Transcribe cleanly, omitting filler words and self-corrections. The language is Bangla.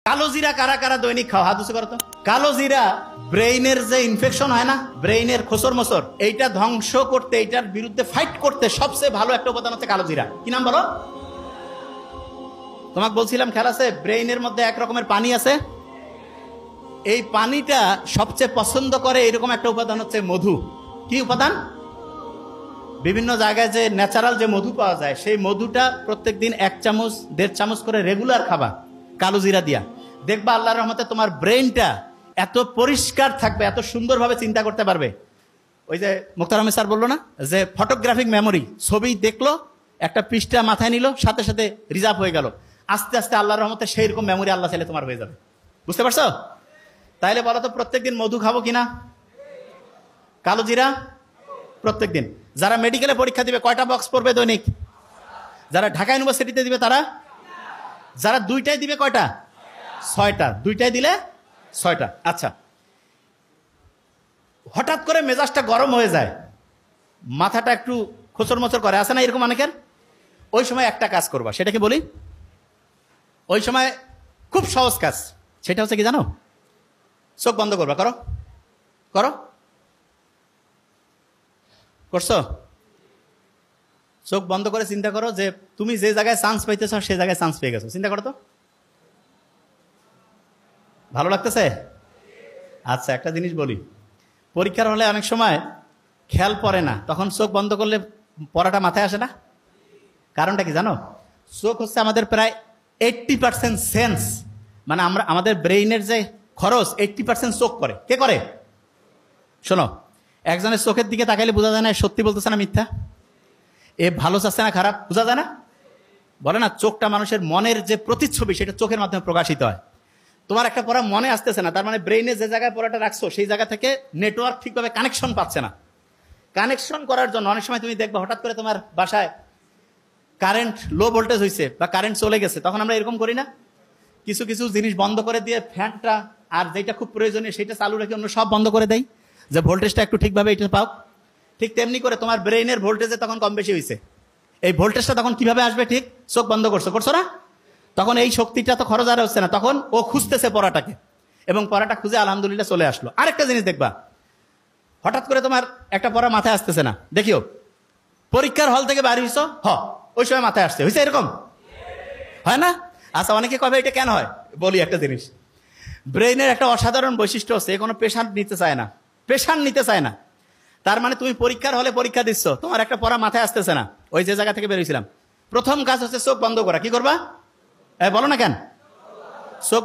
কালো জিরা কারা কারা দৈনিক খাও? হাত উঁচু করো তো। কালো জিরা ব্রেইনের যে ইনফেকশন হয় না, ব্রেইনের খোসর মোসর, এইটা ধ্বংস করতে, এইটার বিরুদ্ধে ফাইট করতে সবচেয়ে ভালো একটা উপাদান হচ্ছে কালো জিরা। কি নাম বলো? তোমাকে বলছিলাম খেয়াল আছে, ব্রেইনের মধ্যে এক রকমের পানি আছে, এই পানিটা সবচেয়ে পছন্দ করে এরকম একটা উপাদান হচ্ছে মধু। কি উপাদান? বিভিন্ন জায়গায় যে ন্যাচারাল যে মধু পাওয়া যায়, সেই মধুটা প্রত্যেকদিন 1 চামচ 1.5 চামচ করে রেগুলার খাবা কালো জিরা দিয়া। দেখবা আল্লাহর রহমতে তোমার ব্রেইনটা এত পরিষ্কার থাকবে, এত সুন্দরভাবে চিন্তা করতে পারবে। ওই যে মুখতার আহমেদ স্যার বললো না যে ফটোগ্রাফিক মেমোরি, ছবি দেখলো, একটা পৃষ্ঠা মাথায় নিল, সাথে সাথে রিজার্ভ হয়ে গেল। আস্তে আস্তে আল্লাহর রহমতে সেই রকম মেমোরি আল্লাহ চাইলে তোমার হয়ে যাবে। বুঝতে পারছো? তাইলে বলো তো, প্রত্যেকদিন মধু খাবো কিনা? কালো জিরা প্রত্যেকদিন। যারা মেডিকেলে পরীক্ষা দিবে কয়টা বক্স পড়বে দৈনিক? যারা ঢাকা ইউনিভার্সিটিতে দিবে তারা? যারা দুইটাই দিবে কয়টা? 6টা। দুইটাই দিলে 6টা। আচ্ছা, হঠাৎ করে মেজাজটা গরম হয়ে যায়, মাথাটা একটু খোঁচর মোচর করে, আসে না এরকম অনেকের? ওই সময় একটা কাজ করবা, সেটাকে বলি, ওই সময় খুব সহজ কাজ, সেটা হচ্ছে কি জানো? চোখ বন্ধ করবা। করো করো, করছো? চোখ বন্ধ করে চিন্তা করো যে তুমি যে জায়গায় চান্স পাইতেছ সে জায়গায় চান্স পেয়ে গেছো। চিন্তা করো তো, ভালো লাগতেছে? আচ্ছা, একটা জিনিস বলি, পরীক্ষার হলে অনেক সময় খেয়াল পড়ে না, তখন চোখ বন্ধ করলে পড়াটা মাথায় আসে না। কারণটা কি জানো? চোখ হচ্ছে আমাদের প্রায় 80% সেন্স, মানে আমরা আমাদের ব্রেইনের যে খরচ 80% চোখ করে। কে করে? শোনো, একজনের চোখের দিকে তাকাইলে বোঝা যায় না সত্যি বলতেছে না মিথ্যা, এ ভালো চাচ্ছে না খারাপ, বোঝা যায় না? বলে না, চোখটা মানুষের মনের যে প্রতিচ্ছবি, সেটা চোখের মাধ্যমে প্রকাশিত হয়। তোমার একটা পড়া মনে আসতেছে না, তার মানে ব্রেইনে যে জায়গায় পড়াটা রাখছো সেই জায়গা থেকে নেটওয়ার্ক ঠিকভাবে কানেকশন পাচ্ছে না। কানেকশন করার জন্য অনেক সময় তুমি দেখবা হঠাৎ করে তোমার বাসায় কারেন্ট লো ভোল্টেজ হয়েছে বা কারেন্ট চলে গেছে, তখন আমরা এরকম করি না, কিছু কিছু জিনিস বন্ধ করে দিয়ে ফ্যানটা আর যেটা খুব প্রয়োজনীয় সেটা চালু রেখে অন্য সব বন্ধ করে দেয়, যে ভোল্টেজটা একটু ঠিকভাবে এটা পাও। ঠিক তেমনি করে তোমার ব্রেইনের ভোল্টেজে তখন কম বেশি হয়েছে, এই ভোল্টেজটা তখন কিভাবে আসবে? ঠিক চোখ বন্ধ করছো না, তখন এই শক্তিটা তো খরচ আর হচ্ছে না, তখন ও খুঁজতেছে পড়াটাকে, এবং পড়াটা খুঁজে আলহামদুলিল্লাহ চলে আসলো। আরেকটা জিনিস দেখবা, হঠাৎ করে তোমার একটা পড়া মাথায় আসতেছে না, দেখিও পরীক্ষার হল থেকে বাড়ি হইছো, ওই সময় মাথায় আসছে, হয়েছে এরকম হয় না? আচ্ছা, অনেকে কবে এটা কেন হয়? বলি একটা জিনিস, ব্রেইনের একটা অসাধারণ বৈশিষ্ট্য হচ্ছে, কোনো প্রেশার নিতে চায় না, প্রেশার নিতে চায় না। তার মানে তুমি পরীক্ষার হলে পরীক্ষা দিচ্ছ, তোমার একটা পড়া মাথায় আসতেছে না, ওই যে জায়গা থেকে বেরিয়েছিলাম, প্রথম কাজ হচ্ছে চোখ বন্ধ করা। কি করবা? বলো না কেন? চোখ